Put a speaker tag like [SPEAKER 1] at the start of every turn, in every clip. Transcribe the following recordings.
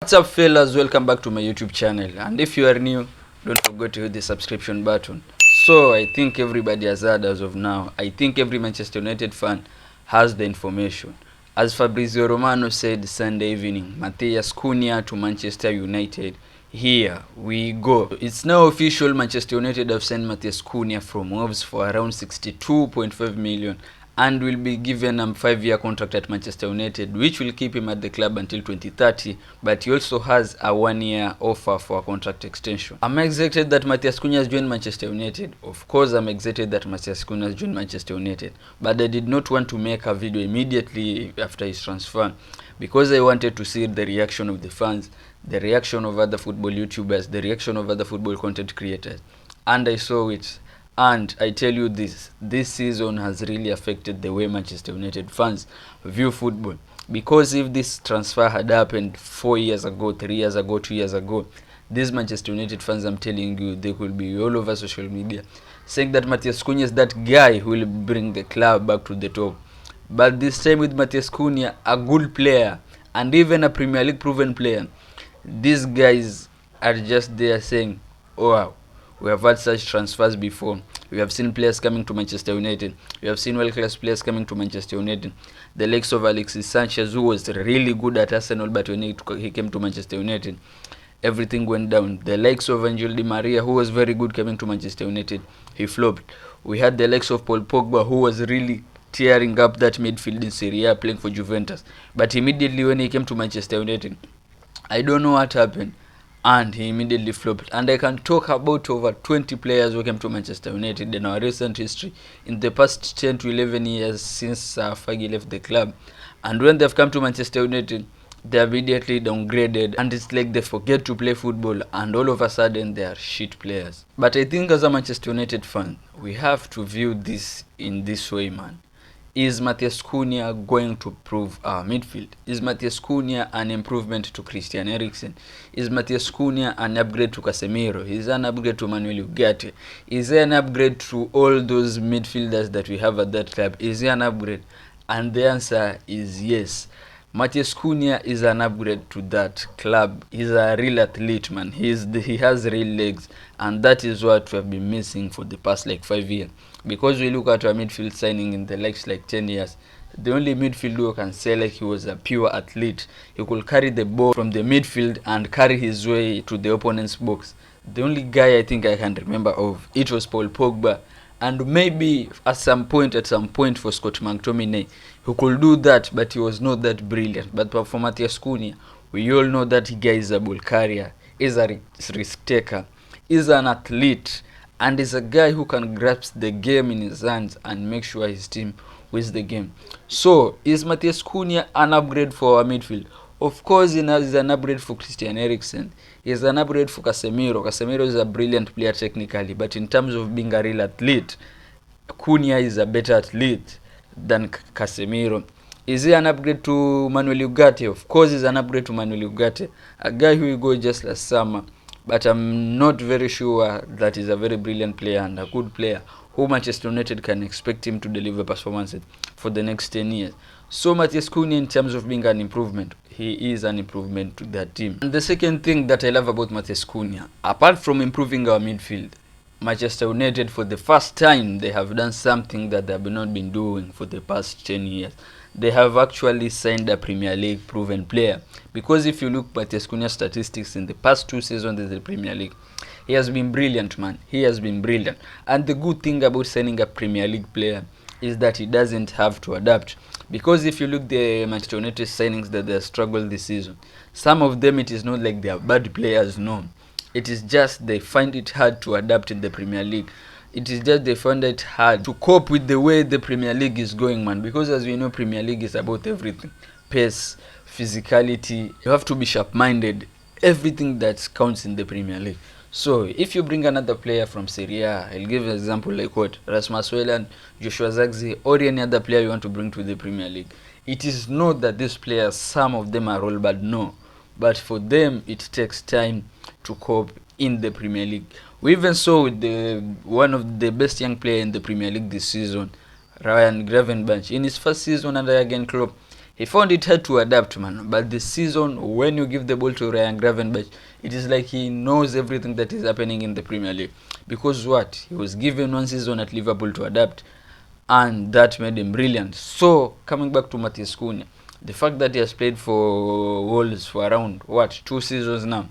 [SPEAKER 1] What's up fellas, welcome back to my YouTube channel, and if you are new, don't forget to hit the subscription button. So I think everybody has heard as of now. I think every Manchester United fan has the information. As Fabrizio Romano said Sunday evening, Matheus Cunha to Manchester United. Here we go. It's now official. Manchester United have signed Matheus Cunha from Wolves for around 62.5 million and will be given a 5-year contract at Manchester United, which will keep him at the club until 2030, but he also has a 1-year offer for a contract extension. I'm excited that Matheus Cunha has joined Manchester United. Of course, I'm excited that Matheus Cunha has joined Manchester United, but I did not want to make a video immediately after his transfer because I wanted to see the reaction of the fans, the reaction of other football YouTubers, the reaction of other football content creators, and I saw it. And I tell you this season has really affected the way Manchester United fans view football. Because if this transfer had happened 4 years ago, 3 years ago, 2 years ago, these Manchester United fans, I'm telling you, they could be all over social media saying that Matheus Cunha is that guy who will bring the club back to the top. But this time with Matheus Cunha, a good player and even a Premier League proven player, these guys are just there saying, oh wow, we have had such transfers before. We have seen players coming to Manchester United. We have seen world-class players coming to Manchester United. The likes of Alexis Sanchez, who was really good at Arsenal, but when he came to Manchester United, everything went down. The likes of Angel Di Maria, who was very good coming to Manchester United, he flopped. We had the likes of Paul Pogba, who was really tearing up that midfield in Serie A playing for Juventus. But immediately when he came to Manchester United, I don't know what happened, and he immediately flopped. And I can talk about over 20 players who came to Manchester United in our recent history in the past 10 to 11 years since Fergie left the club. And when they've come to Manchester United, they immediately downgraded, and it's like they forget to play football, and all of a sudden they are shit players. But I think as a Manchester United fan, we have to view this in this way, man. Is Matheus Cunha going to improve our midfield? Is Matheus Cunha an improvement to Christian Eriksen? Is Matheus Cunha an upgrade to Casemiro? Is an upgrade to Manuel Ugarte? Is he an upgrade to all those midfielders that we have at that club? Is he an upgrade? And the answer is yes. Matheus Cunha is an upgrade to that club. He's a real athlete, man. He has real legs, and that is what we have been missing for the past 5 years. Because we look at our midfield signing in the next 10 years, the only midfield who can say he was a pure athlete. He could carry the ball from the midfield and carry his way to the opponent's box. The only guy I think I can remember of, it was Paul Pogba. And maybe at some point for Scott McTominay, who could do that, but he was not that brilliant. But for Matheus Cunha, we all know that guy is a ball carrier, is a risk taker, is an athlete, and is a guy who can grasp the game in his hands and make sure his team wins the game. So, is Matheus Cunha an upgrade for our midfield? Of course, he is an upgrade for Christian Eriksen. He is an upgrade for Casemiro. Casemiro is a brilliant player technically, but in terms of being a real athlete, Cunha is a better athlete than Casemiro. Is he an upgrade to Manuel Ugarte? Of course, he's an upgrade to Manuel Ugarte, a guy who will go just last summer. But I'm not very sure that he's a very brilliant player and a good player who Manchester United can expect him to deliver performances for the next 10 years. So Matheus Cunha, in terms of being an improvement, he is an improvement to that team. And the second thing that I love about Matheus Cunha, apart from improving our midfield, Manchester United, for the first time, they have done something that they have not been doing for the past 10 years. They have actually signed a Premier League proven player. Because if you look at Matheus Cunha's statistics in the past 2 seasons in the Premier League, he has been brilliant, man. He has been brilliant. And the good thing about signing a Premier League player is that he doesn't have to adapt. Because if you look at the Manchester United signings that they have struggled this season, some of them, it is not like they are bad players, no. It is just they find it hard to adapt in the Premier League. It is just they find it hard to cope with the way the Premier League is going, man. Because as we know, Premier League is about everything. Pace, physicality, you have to be sharp-minded. Everything that counts in the Premier League. So, if you bring another player from Serie A, I'll give an example like Rasmus Hojlund, Joshua Zirkzee, or any other player you want to bring to the Premier League. It is not that these players, some of them are all bad, no. But for them, it takes time to cope in the Premier League. We even saw with one of the best young players in the Premier League this season, Ryan Gravenberch. In his first season under Jurgen Klopp, He found it hard to adapt, man. But this season, when you give the ball to Ryan Gravenberch, it is like he knows everything that is happening in the Premier League. Because what? He was given one season at Liverpool to adapt, and that made him brilliant. So, coming back to Matheus Cunha, the fact that he has played for Wolves for around, 2 seasons now,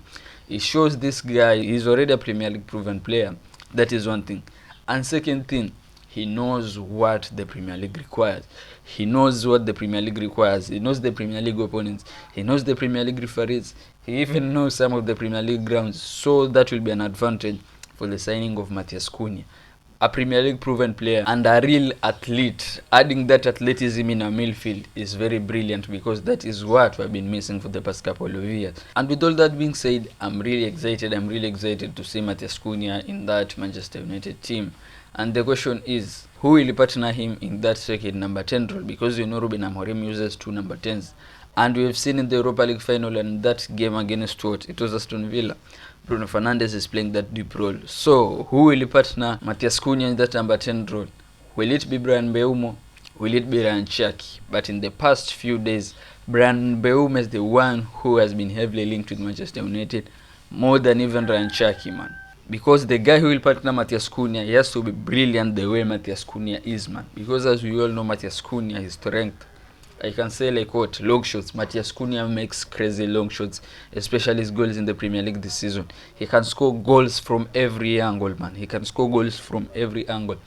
[SPEAKER 1] it shows this guy is already a Premier League proven player. That is one thing. And second thing, he knows what the Premier League requires. He knows what the Premier League requires. He knows the Premier League opponents. He knows the Premier League referees. He even knows some of the Premier League grounds. So that will be an advantage for the signing of Matheus Cunha. A Premier League proven player and a real athlete. Adding that athleticism in a midfield is very brilliant, because that is what we've been missing for the past couple of years. And with all that being said, I'm really excited to see Matheus Cunha in that Manchester United team. And the question is, who will partner him in that second number 10 role? Because you know Ruben Amorim uses 2 number 10s. And we have seen in the Europa League final and that game against it was Aston Villa, Bruno Fernandes is playing that deep role. So, who will partner Matheus Cunha in that number 10 role? Will it be Bryan Mbeumo? Will it be Ryan Cherki? But in the past few days, Bryan Mbeumo is the one who has been heavily linked with Manchester United, more than even Ryan Cherki, man. Because the guy who will partner Matheus Cunha, he has to be brilliant the way Matheus Cunha is, man. Because as we all know, Matheus Cunha, his strength, I can say like what? Long shots. Matheus Cunha makes crazy long shots, especially his goals in the Premier League this season. He can score goals from every angle, man. He can score goals from every angle.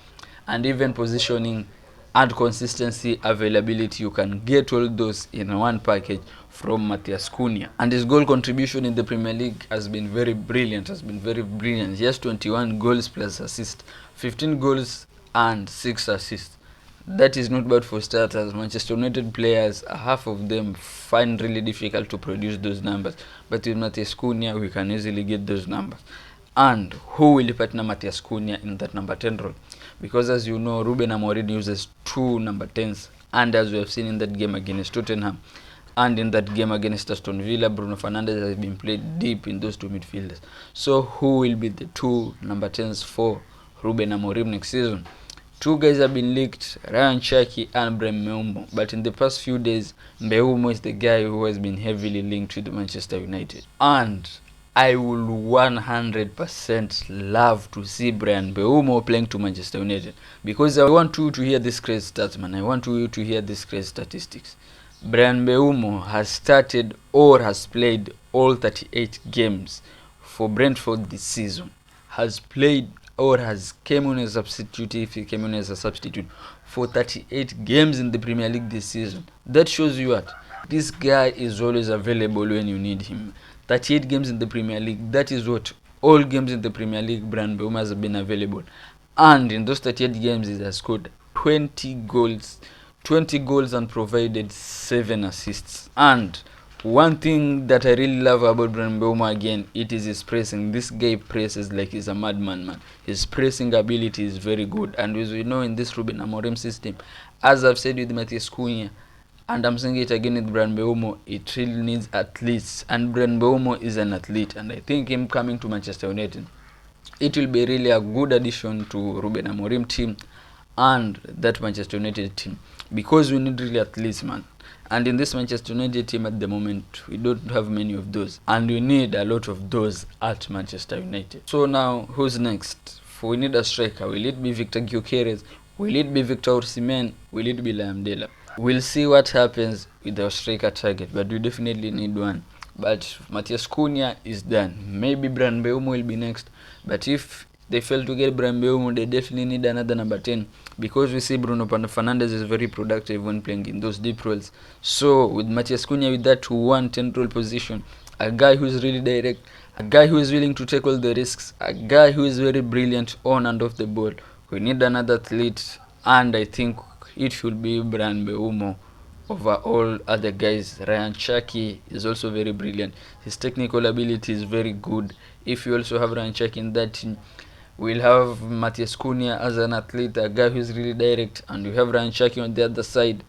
[SPEAKER 1] And even positioning and consistency, availability, you can get all those in one package from Matheus Cunha. And his goal contribution in the Premier League has been very brilliant, He has 21 goals plus assists, 15 goals and 6 assists. That is not bad for starters. Manchester United players, half of them find really difficult to produce those numbers. But with Matheus Cunha, we can easily get those numbers. And who will partner Matheus Cunha in that number 10 role? Because as you know, Ruben Amorim uses 2 number 10s. And as we have seen in that game against Tottenham, and in that game against Aston Villa, Bruno Fernandes has been played deep in those 2 midfielders. So who will be the 2 number 10s for Ruben Amorim next season? 2 guys have been leaked, Ryan Cherki and Bryan Mbeumo. But in the past few days, Mbeumo is the guy who has been heavily linked with Manchester United. And I will 100% love to see Bryan Mbeumo playing to Manchester United. Because I want you to hear this crazy stats, man. I want you to hear this crazy statistics. Bryan Mbeumo has started or has played all 38 games for Brentford this season. Has played or has came on as a substitute, if he came on as a substitute, for 38 games in the Premier League this season. That shows you what? This guy is always available when you need him. 38 games in the Premier League, that is what? All games in the Premier League, Bryan Mbeumo has been available. And in those 38 games, he has scored 20 goals and provided 7 assists. And one thing that I really love about Bryan Mbeumo again, it is his pressing. This guy presses like he's a madman, man. His pressing ability is very good. And as we know in this Ruben Amorim system, as I've said with Matheus Cunha, and I'm saying it again with Bryan Mbeumo, it really needs athletes. And Bryan Mbeumo is an athlete. And I think him coming to Manchester United, it will be really a good addition to Ruben Amorim team and that Manchester United team. Because we need really athletes, man. And in this Manchester United team at the moment, we don't have many of those. And we need a lot of those at Manchester United. So now, who's next? We need a striker. Will it be Victor Gyökeres? Will it be Victor Osimhen? Will it be Liam Delap? We'll see what happens with our striker target, but we definitely need one. But Matheus Cunha is done. Maybe Bryan Mbeumo will be next. But if they fail to get Bryan Mbeumo, they definitely need another number 10. Because we see Bruno Fernandes is very productive when playing in those deep roles. So with Matheus Cunha with that 1-10 role position, a guy who is really direct, a guy who is willing to take all the risks, a guy who is very brilliant on and off the ball, we need another athlete. And I think it should be Bryan Mbeumo over all other guys. Ryan Cherki is also very brilliant. His technical ability is very good. If you also have Ryan Cherki in that team, we'll have Matheus Cunha as an athlete, a guy who is really direct, and we have Ryan Cherki on the other side,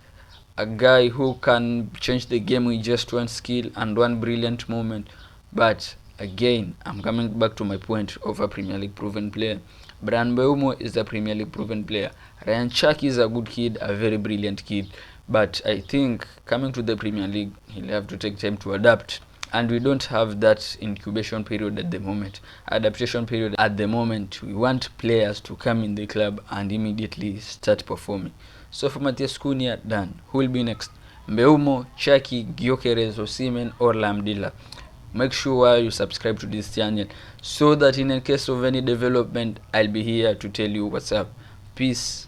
[SPEAKER 1] a guy who can change the game with just one skill and one brilliant moment. But again, I'm coming back to my point of a Premier League proven player. Bryan Mbeumo is a Premier League proven player. Ryan Cherki is a good kid, a very brilliant kid. But I think coming to the Premier League, he'll have to take time to adapt. And we don't have that incubation period at the moment, adaptation period at the moment. We want players to come in the club and immediately start performing. So for Matheus Cunha, done. Who will be next? Mbeumo, Chaki, Gyökeres, Osimhen, or Lamdila? Make sure you subscribe to this channel so that in case of any development, I'll be here to tell you what's up. Peace.